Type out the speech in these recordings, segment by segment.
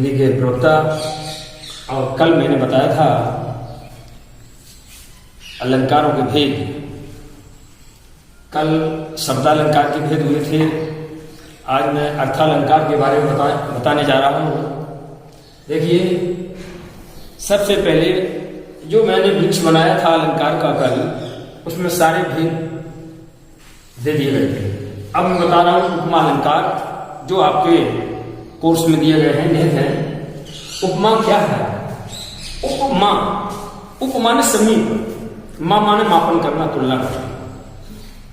हिंदी के प्रवक्ता। और कल मैंने बताया था अलंकारों के भेद। कल शब्दालंकार के भेद हुए थे। आज मैं अर्थालंकार के बारे में बताने जा रहा हूँ। देखिए, सबसे पहले जो मैंने वृक्ष बनाया था अलंकार का कल, उसमें सारे भेद दे दिए गए थे। अब मैं बता रहा हूँ उपमा अलंकार, जो आपके कोर्स में दिए गए हैं, निहित हैं। उपमा क्या है? उपमा, उप माने समीप, मा माने मापन करना, तुलना करना।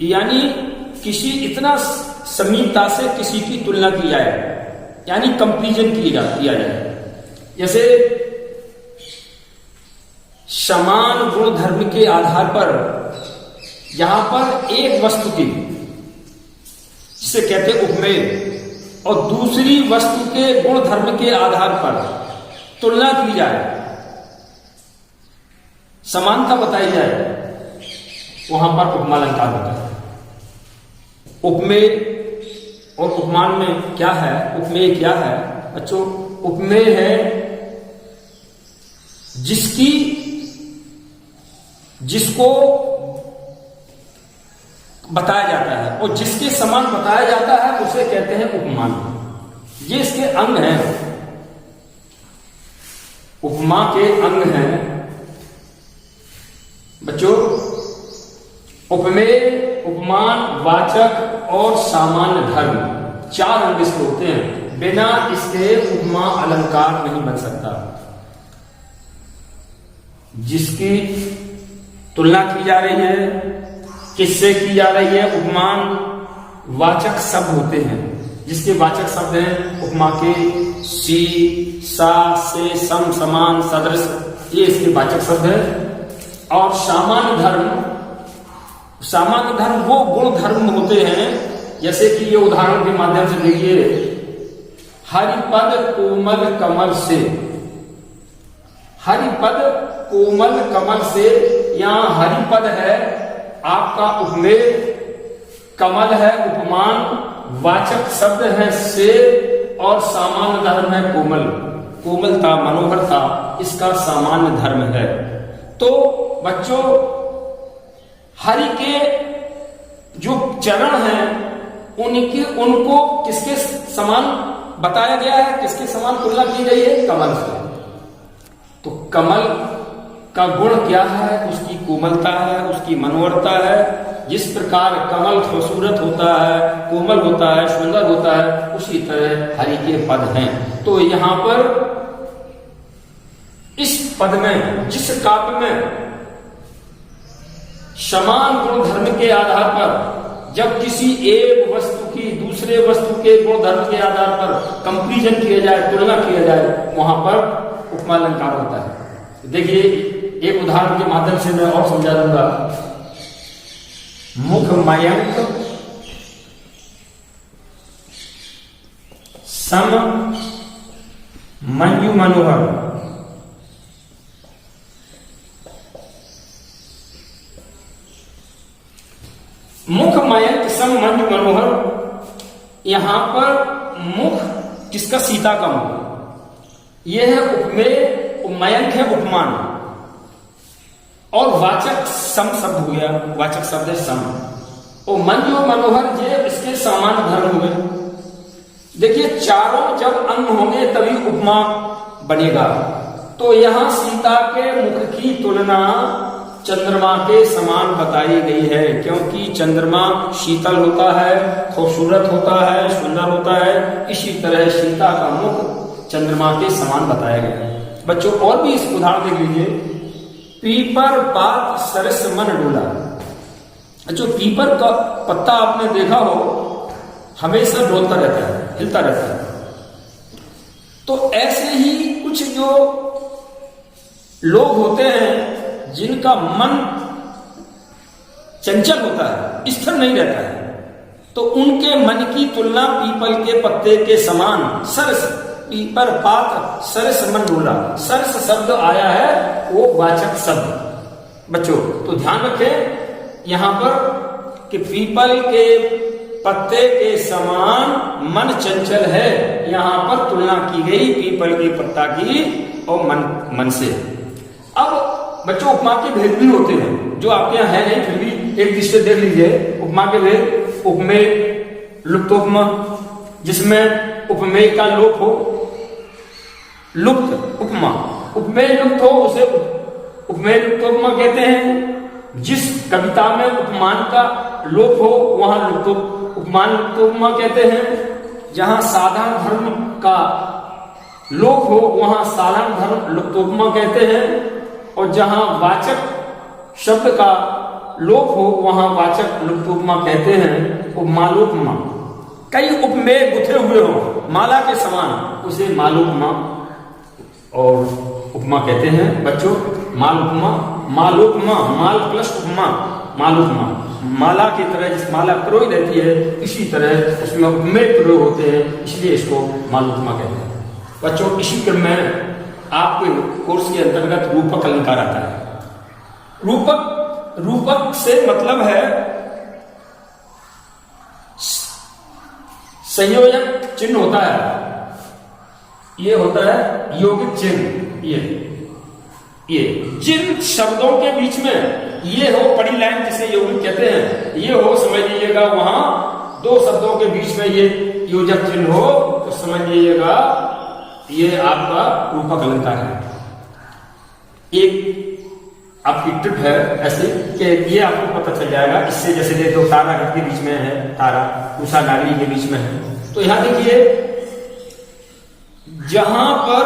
यानी किसी इतना समीपता से किसी की तुलना की जाए, यानी कंपैरिजन किया जाए। जैसे समान गुण धर्म के आधार पर, यहां पर एक वस्तु की, जिसे कहते हैं उपमेय, और दूसरी वस्तु के गुण धर्म के आधार पर तुलना की जाए, समानता बताई जाए, वहां पर उपमा अलंकार होता है। उपमेय और उपमान में क्या है? उपमेय क्या है बच्चों? उपमेय है जिसको बताया जाता है और जिसके समान बताया जाता है, उसे कहते हैं उपमान। ये इसके अंग हैं, उपमा के अंग हैं बच्चों। उपमेय, उपमान, वाचक और सामान्य धर्म, चार अंग इसके होते हैं। बिना इसके उपमा अलंकार नहीं बन सकता। जिसकी तुलना की जा रही है, किससे की जा रही है? उपमान वाचक शब्द होते हैं, जिसके वाचक शब्द हैं उपमा के सी, सा, से, सम, समान, सदृश, ये इसके वाचक शब्द हैं। और सामान्य धर्म, सामान्य धर्म वो गुण धर्म होते हैं, जैसे कि ये उदाहरण के माध्यम से देखिए, हरिपद कोमल कमल से, हरिपद कोमल कमल से, यहां हरिपद है आपका उपमेय, कमल है उपमान, वाचक शब्द है से, और सामान्य धर्म है कोमल, कोमलता, मनोहरता, इसका सामान्य धर्म है। तो बच्चों, हरि के जो चरण हैं, उनको किसके समान बताया गया है? किसके समान तुलना की गई है? कमल से। तो कमल का गुण क्या है? उसकी कोमलता है, उसकी मनोहरता है। जिस प्रकार कमल खूबसूरत होता है, कोमल होता है, सुंदर होता है, उसी तरह हरि के पद हैं। तो यहां पर इस पद में, जिस काव्य में समान गुण धर्म के आधार पर, जब किसी एक वस्तु की दूसरे वस्तु के गुण धर्म के आधार पर कंपैरिजन किया जाए, तुलना किया जाए, वहां पर उपमा अलंकार होता है। देखिए, एक उदाहरण के माध्यम से मैं और समझा दूंगा। मुख मयंक सम मंजू मनोहर, मुख मयंक सम मंजू मनोहर। यहां पर मुख किसका? सीता का मुख। यह है उपमेय, मयंक है उपमान, और वाचक सम शब्द हो गया, वाचक शब्द है सम, और मंजू मनोहर ये इसके सामान्य धर्म हुए। देखिए, चारों जब अंग होंगे तभी उपमा बनेगा। तो यहां सीता के मुख की तुलना चंद्रमा के समान बताई गई है, क्योंकि चंद्रमा शीतल होता है, खूबसूरत होता है, सुंदर होता है। इसी तरह सीता का मुख चंद्रमा के समान बताया गया है। बच्चों, और भी इस उदाहरण देख लीजिए। पीपर पात सरस मन डोला। जो पीपर का पत्ता आपने देखा हो, हमेशा डोलता रहता है, हिलता रहता है। तो ऐसे ही कुछ जो लोग होते हैं जिनका मन चंचल होता है, स्थिर नहीं रहता है, तो उनके मन की तुलना पीपल के पत्ते के समान, सरस, पीपर पात सरस मन डोला। सरस शब्द आया है, वो वाचक शब्द। बच्चों, तो ध्यान रखें यहां पर कि पीपल के पत्ते के समान मन चंचल है। यहां पर तुलना की गई पीपल के पत्ता की और मन से। अब बच्चों उपमा के भेद भी होते हैं जो आपके यहाँ है नहीं, फिर भी एक दृष्टि देख लीजिए उपमा के भेद। उपमेय, लुप्तोपमा, जिसमें उपमेय का लोप हो, लुप्त उपमा। उपमेय लुप्त हो उसे उपमेय लुप्तोपमा कहते हैं। जिस कविता में उपमान का लोप हो वहां उपमान लुप्तोपमा कहते हैं। जहां साधारण धर्म का लोप हो वहां साधारण धर्म लुप्तोपमा कहते हैं। और जहां वाचक शब्द का लोप हो वहां वाचक लुप्तोपमा कहते हैं। उपमालोपमा, कई उपमेय गुथे हुए हो माला के समान, उसे मालोपमा और उपमा कहते हैं। बच्चों मालोपमा, मालोपमा, माल प्लस उपमा, मालोपमा। माला की तरह जिस माला पिरोई रहती है इसी तरह उसमें उपमेय प्रयोग होते हैं, इसलिए इसको मालोपमा कहते हैं। बच्चों इसी क्रम में आपके कोर्स के अंतर्गत रूपक अलंकार आता है। रूपक से मतलब है संयोजक चिन्ह होता है, ये होता है यौगिक चिन्ह। ये जिन शब्दों के बीच में ये हो पड़ी लाइन जिसे यौगिक कहते हैं, ये हो समझ लीजिएगा वहां दो शब्दों के बीच में ये योजक चिन्ह हो तो समझ लीजिएगा ये आपका रूपक अलंकार है। एक आपकी ट्रिप है ऐसे कि ये आपको पता चल जाएगा इससे, जैसे देखो तारा घर के बीच में है, तारा उषा नागरी के बीच में है। तो यहां देखिए जहां पर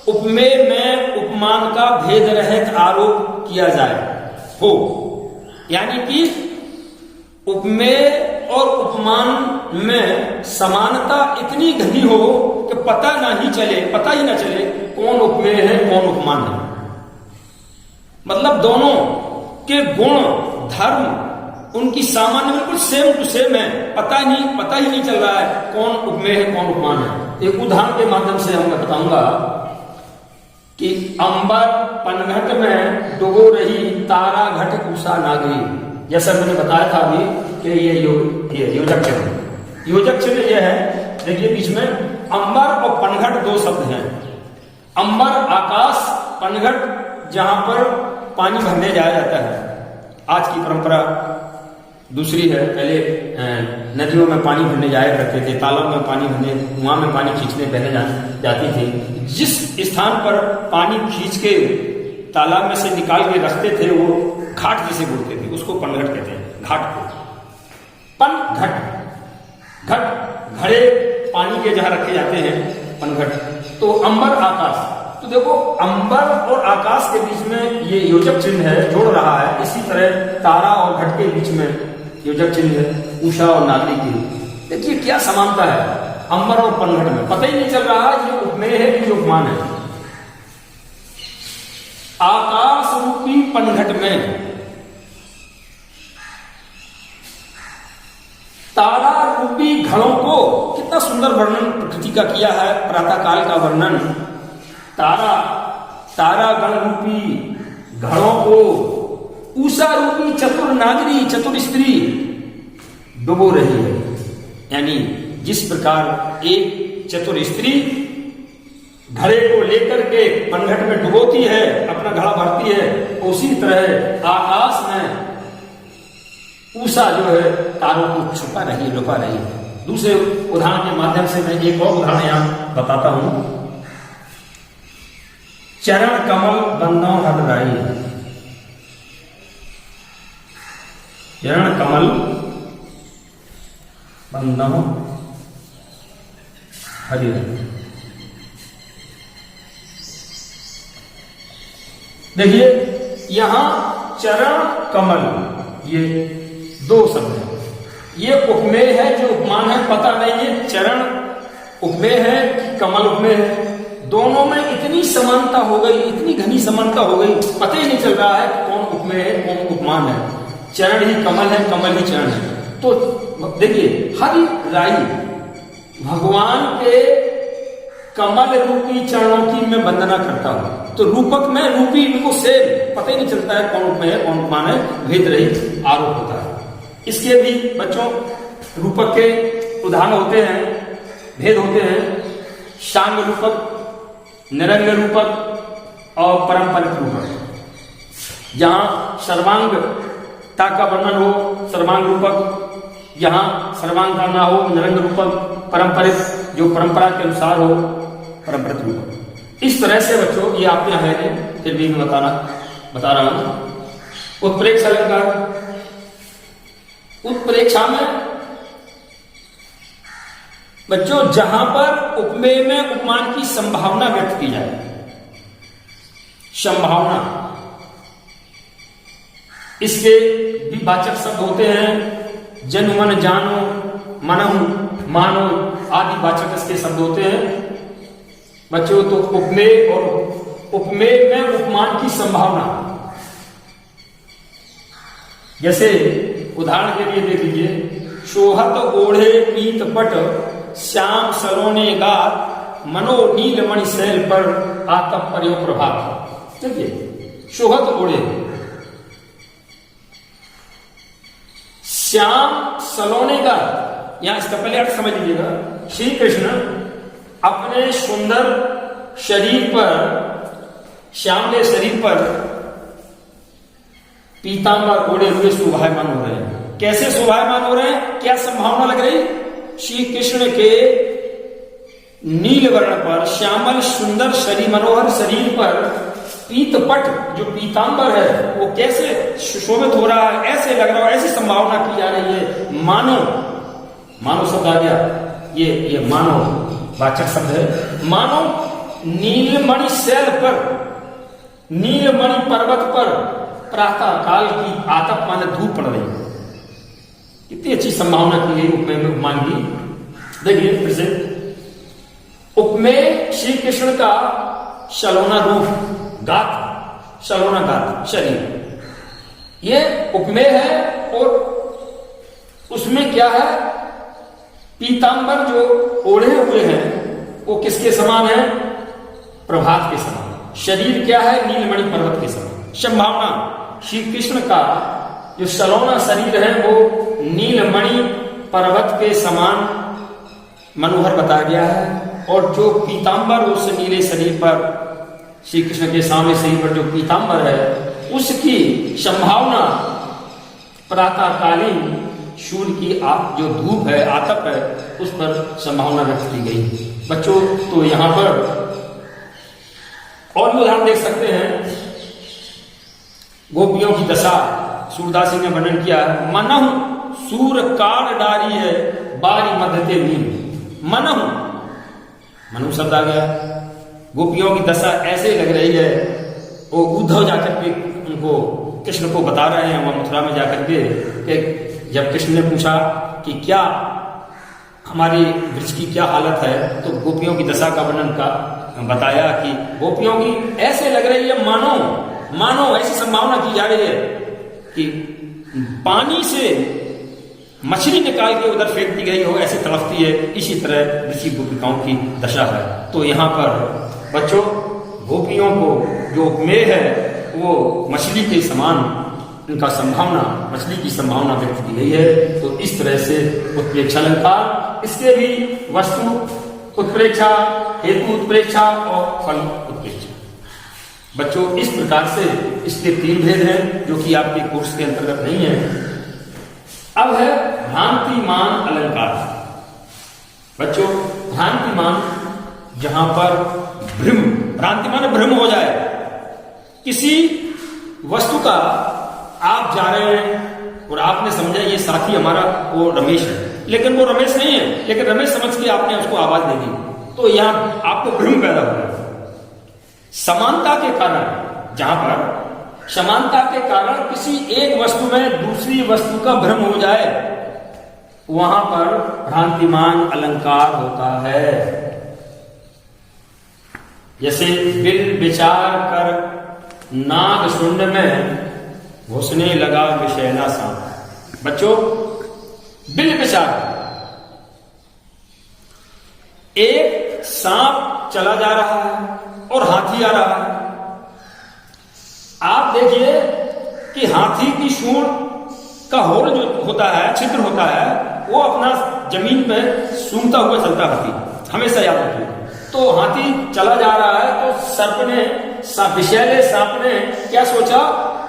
उपमेय में उपमान का भेद रहित आरोप किया जाए हो, यानी कि उपमेय और उपमान में समानता इतनी घनी हो कि पता ही ना चले कौन उपमेय है कौन उपमान है। मतलब दोनों के गुण धर्म उनकी सामान्य बिल्कुल सेम टू सेम है, पता ही नहीं चल रहा है कौन उपमेय है कौन उपमान है। एक उदाहरण के माध्यम से हम बताऊंगा कि अंबर पनघट में डुबो रही तारा घट उषा नागरी, जैसा मैंने बताया था अभी कि ये योजक चिन्ह ये है। देखिए बीच में अंबर और पनघट दो शब्द हैं। अंबर आकाश, पनघट जहां पर पानी भरने जाया जाता है। आज की परंपरा दूसरी है, पहले नदियों में पानी भरने जाया करते थे, तालाब में पानी भरने, कुआं में पानी खींचने पहले जाती थी। जिस स्थान पर पानी खींच के तालाब में से निकाल के रखते थे वो घाट जिसे बोलते थे, उसको पनघट कहते हैं। घाट को पनघट, घट घड़े पानी के जहां रखे जाते हैं पनघट। तो अंबर आकाश, तो देखो अंबर और आकाश के बीच में ये योजक चिन्ह है, जोड़ रहा है। इसी तरह तारा और घट के बीच में योजक चिन्ह है, उषा और नागरी की। देखिए क्या समानता है अंबर और पनघट में, पता ही नहीं चल रहा ये उपमेय है कि उपमान है। आकाश रूपी पनघट में तारा रूपी घड़ों को, कितना सुंदर वर्णन प्रकृति का किया है, प्रातः काल का वर्णन। तारा गण रूपी घड़ों को उषा रूपी चतुर नागरी, चतुर स्त्री डुबो रही है। यानी जिस प्रकार एक चतुर स्त्री घड़े को लेकर के पनघट में डुबोती है, अपना घड़ा भरती है, उसी तरह आकाश में उषा जो है तारों को छुपा रही है, लुका रही है। दूसरे उदाहरण के माध्यम से मैं एक और उदाहरण यहां बताता हूं। चरण कमल बंदों हटराई, चरण कमल बंदों हरि। देखिए यहां चरण कमल ये दो शब्द है, ये उपमेय है जो उपमान है पता नहीं है चरण उपमेय है कि कमल उपमेय है। दोनों में इतनी समानता हो गई, इतनी घनी समानता हो गई, पता ही नहीं चल रहा है कौन उपमेय है कौन उपमान है। चरण ही कमल है, कमल ही चरण है। तो देखिए हरि राई, भगवान के कमल रूपी चरणों की मैं वंदना करता हूं। तो रूपक में रूपी इनको सेम, पता ही नहीं चलता है कौन उपमेय है कौन उपमान है, भेद रहित आरोप होता है। इसके भी बच्चों रूपक के उदाहरण होते हैं, भेद होते हैं, शांग रूपक, निरंग रूपक और परंपरिक रूपक। जहां सर्वांगता का वर्णन हो सर्वांग रूपक, जहां सर्वांगता ना हो निरंग रूपक, पारंपरिक जो परंपरा के अनुसार हो परंपरिक रूपक। इस तरह से बच्चों ये आपके यहाँ है, फिर भी मैं बता रहा हूं। उत्प्रेक्षा अलंकार, उत्प्रेक्षा में बच्चों जहां पर उपमेय में उपमान की संभावना व्यक्त की जाए, संभावना, इसके भी वाचक शब्द होते हैं, जन मन जानो, मनहु मानो आदि वाचक इसके शब्द होते हैं बच्चों। तो उपमेय और उपमेय में उपमान की संभावना, जैसे उदाहरण के लिए देख लीजिए, शोहत ओढ़े पीत पट श्याम सलोने गात मनो नीलमणि शैल पर आतप पर्यो प्रभात। देखिए शोहत ओढ़े, श्याम सलोने गात, यहां इसका पहले अर्थ समझ लीजिएगा। श्री कृष्ण अपने सुंदर शरीर पर, श्यामले शरीर पर पीतांबर ओढ़े हुए शोभायमान हो रहे हैं। कैसे शोभायमान हो रहे हैं, क्या संभावना लग रही? श्री कृष्ण के नील वर्ण पर, श्यामल सुंदर शरीर, मनोहर शरीर पर पीतपट जो पीतांबर है वो कैसे सुशोभित हो रहा है, ऐसे लग रहा है, ऐसी संभावना की जा रही है। मानो, मानो शब्द आ गया, ये मानो वाचक शब्द है। मानो नीलमणि शैल पर, नीलमणि पर्वत पर प्रातः काल की आतप माने धूप पड़ रही है। कितनी अच्छी संभावना की गई उपमेय में उपमान की। देखिए फिर से, उपमेय श्री कृष्ण का सलोना रूप, गात, सलोना गात शरीर, ये उपमेय है। और उसमें क्या है, पीतांबर जो ओढ़े हुए हैं वो किसके समान है? प्रभात के समान। शरीर क्या है? नीलमणि पर्वत के समान। संभावना श्री कृष्ण का जो सलोना शरीर है वो नीलमणि पर्वत के समान मनोहर बताया गया है। और जो पीतांबर, उस नीले शरीर पर, श्री कृष्ण के सामने शरीर पर जो पीतांबर है उसकी संभावना प्रातःकालीन सूर्य की जो धूप है, आतप है, उस पर संभावना व्यक्त की गई बच्चों। तो यहां पर और भी उदाहरण देख सकते हैं। गोपियों की दशा सूरदास ने वर्णन किया, मनहु सूर कार डारी है बारी मध्यते नीम। मनहु, मनु शब्द आ गया। गोपियों की दशा ऐसे लग रही है, वो उद्धव जाकर के उनको, कृष्ण को बता रहे हैं वहां मथुरा में जाकर के, कि जब कृष्ण ने पूछा कि क्या हमारी वृक्ष की क्या हालत है, तो गोपियों की दशा का वर्णन का बताया कि गोपियों की ऐसे लग रही है, मानो ऐसी संभावना की जा रही है कि पानी से मछली निकाल के उधर फेंक दी गई हो, ऐसी तड़पती है। इसी तरह ऋषि गोपिकाओं की दशा है। तो यहाँ पर बच्चों गोपियों को जो उपमेय है वो मछली के समान, इनका संभावना, मछली की संभावना व्यक्त की गई है। तो इस तरह से उत्प्रेक्षा अलंकार, इसके भी वस्तु उत्प्रेक्षा, हेतु उत्प्रेक्षा और फल उत्प्रेक्षा। बच्चों इस प्रकार से इसके 3 भेद हैं जो कि आपके कोर्स के अंतर्गत नहीं है। अब है भ्रांतिमान अलंकार। बच्चों भ्रांतिमान, जहां पर भ्रम, भ्रांतिमान भ्रम हो जाए, किसी वस्तु का आप जा रहे हैं और आपने समझा ये साथी हमारा वो रमेश है, लेकिन वो रमेश नहीं है, लेकिन रमेश समझ के आपने उसको आवाज दे दी, तो यहां आपको भ्रम पैदा हो गया। समानता के कारण, जहां पर समानता के कारण किसी एक वस्तु में दूसरी वस्तु का भ्रम हो जाए, वहां पर भ्रांतिमान अलंकार होता है। जैसे बिल विचार कर नाग शुंड में घुसने लगा विषैला सांप। बच्चों बिल विचार, एक सांप चला जा रहा है और हाथी आ रहा है। आप देखिए कि हाथी की सूंड का होल जो होता है, छिद्र होता है, वो अपना जमीन पे सूंघता हुआ चलता हाथी, हमेशा याद रखिए। तो हाथी चला जा रहा है तो सर्प ने, विषैले सांप ने क्या सोचा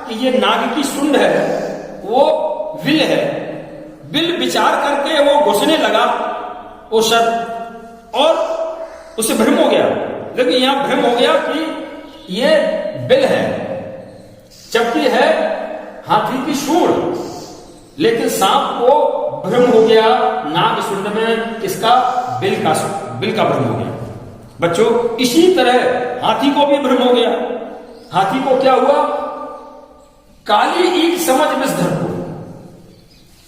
कि ये नाग की सुंड है, वो विल है। विल विचार करके वो घुसने लगा वो सर्प और उसे भ्रम हो गया। लेकिन यहां भ्रम हो गया कि ये बिल है जबकि है हाथी की सूंड। लेकिन सांप को भ्रम हो गया नाग सुंड में किसका, बिल का भ्रम हो गया। बच्चों इसी तरह हाथी को भी भ्रम हो गया। हाथी को क्या हुआ, काली ईंट समझ विषधर को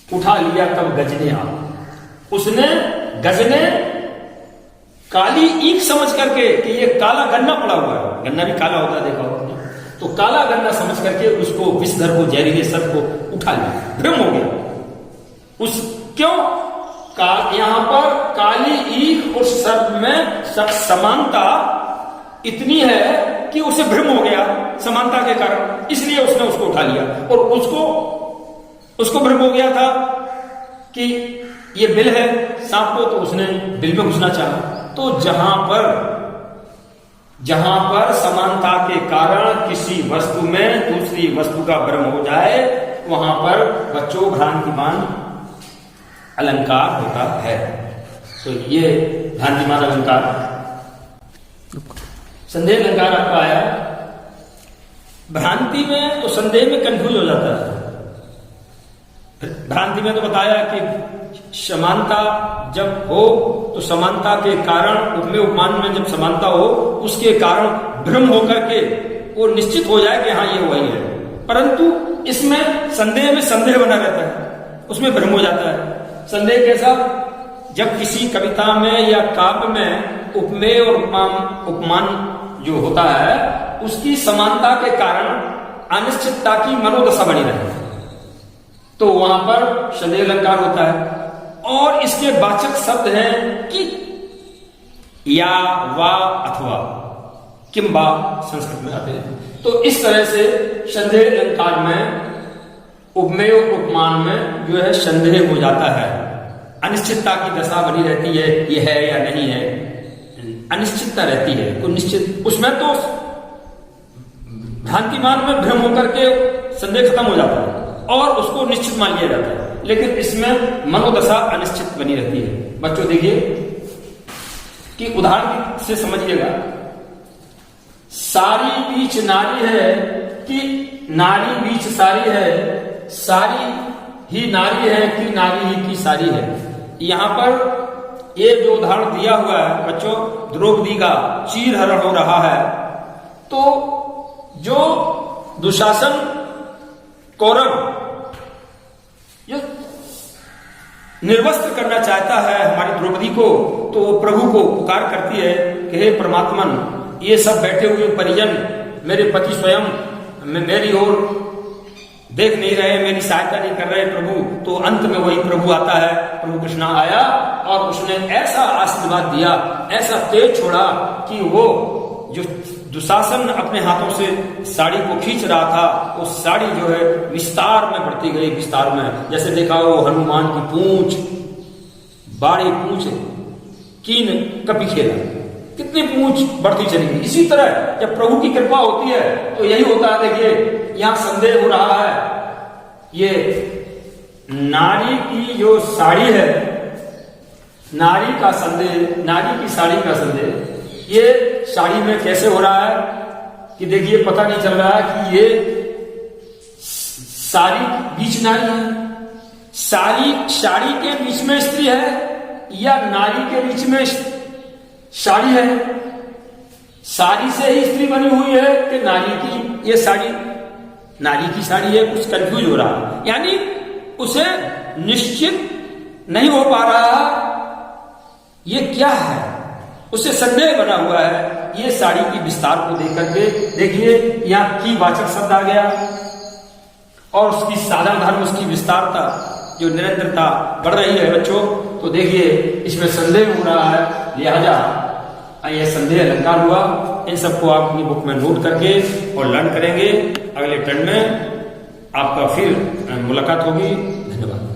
उठा लिया तब गजने आ। उसने गजने काली ईंट समझ करके कि ये काला गन्ना पड़ा हुआ है, गन्ना भी काला होता है देखा होगा, तो काला गन्ना समझ करके उसको विषधर को, जहरीले सर्प को उठा लिया, भ्रम हो गया। उस क्यों यहां पर काली ईख और सर्प में समानता इतनी है कि उसे भ्रम हो गया समानता के कारण, इसलिए उसने उसको उठा लिया। और उसको भ्रम हो गया था कि ये बिल है सांप को, तो उसने बिल में घुसना चाहा। तो जहां पर समानता के कारण किसी वस्तु में दूसरी वस्तु का भ्रम हो जाए, वहां पर बच्चों भ्रांतिमान अलंकार होता है। तो ये भ्रांतिमान अलंकार, संदेह अलंकार आपका आया। भ्रांति में तो संदेह में कंफ्यूज हो जाता है। भ्रांति में तो बताया कि समानता जब हो तो समानता के कारण, उपमेय उपमान में जब समानता हो उसके कारण भ्रम होकर के वो निश्चित हो जाए कि हाँ ये वही है। परंतु इसमें संदेह में संदेह बना रहता है, उसमें भ्रम हो जाता है। संदेह कैसा, जब किसी कविता में या काव्य में उपमेय और उपमान जो होता है उसकी समानता के कारण अनिश्चितता की मनोदशा बनी रहती है, तो वहां पर संदेह अलंकार होता है। और इसके वाचक शब्द हैं कि, या, वा, अथवा, किंबा संस्कृत में आते हैं। तो इस तरह से संदेह अलंकार में, उपमेय उपमान में जो है संदेह हो जाता है, अनिश्चितता की दशा बनी रहती है, ये है या नहीं है, अनिश्चितता रहती है। तो निश्चित उसमें तो भ्रांतिमान में भ्रम होकर के संदेह खत्म हो जाता है और उसको निश्चित मान लिया जाता है। लेकिन इसमें मनोदशा अनिश्चित बनी रहती है। बच्चों देखिए कि उदाहरण से समझिएगा, सारी बीच नारी है कि नारी बीच सारी है, सारी ही नारी है कि नारी ही की सारी है। यहां पर ये जो उदाहरण दिया हुआ है बच्चों, द्रौपदी का चीर हरण हो रहा है, तो जो दुशासन कौरव ये निर्वस्त्र करना चाहता है हमारी द्रौपदी को, तो वो प्रभु को पुकार करती है कि हे परमात्मन, ये सब बैठे हुए परिजन, मेरे पति स्वयं मेरी ओर देख नहीं रहे, मेरी सहायता नहीं कर रहे प्रभु। तो अंत में वही प्रभु आता है, प्रभु कृष्ण आया और उसने ऐसा आशीर्वाद दिया, ऐसा तेज छोड़ा कि वो जो दुशासन अपने हाथों से साड़ी को खींच रहा था, वो साड़ी जो है विस्तार में बढ़ती गई, विस्तार में। जैसे देखा वो हनुमान की पूंछ, बाड़ी पूंछ कीन कपी खेला, कितनी पूंछ बढ़ती चली गई। इसी तरह जब प्रभु की कृपा होती है तो यही होता है। देखिए यहां संदेह हो रहा है, ये नारी की जो साड़ी है, नारी का संदेह, नारी की साड़ी का संदेह, ये साड़ी में कैसे हो रहा है कि देखिए पता नहीं चल रहा है कि ये साड़ी बीच नारी है, साड़ी के बीच में स्त्री है या नारी के बीच में साड़ी है, साड़ी से ही स्त्री बनी हुई है कि नारी की ये साड़ी, नारी की साड़ी है, कुछ कंफ्यूज हो रहा है। यानी उसे निश्चित नहीं हो पा रहा ये क्या है, उसे संदेह बना हुआ है। ये साड़ी की विस्तार को देख करके देखिए यहां की वाचक शब्द आ गया और उसकी साधन धर्म, उसकी विस्तारता जो निरंतरता बढ़ रही है बच्चों। तो देखिए इसमें संदेह हो रहा है, लिहाजा यह संदेह अलंकार हुआ। इन सबको आप अपनी बुक में नोट करके और लर्न करेंगे। अगले टर्न में आपका फिर मुलाकात होगी। धन्यवाद।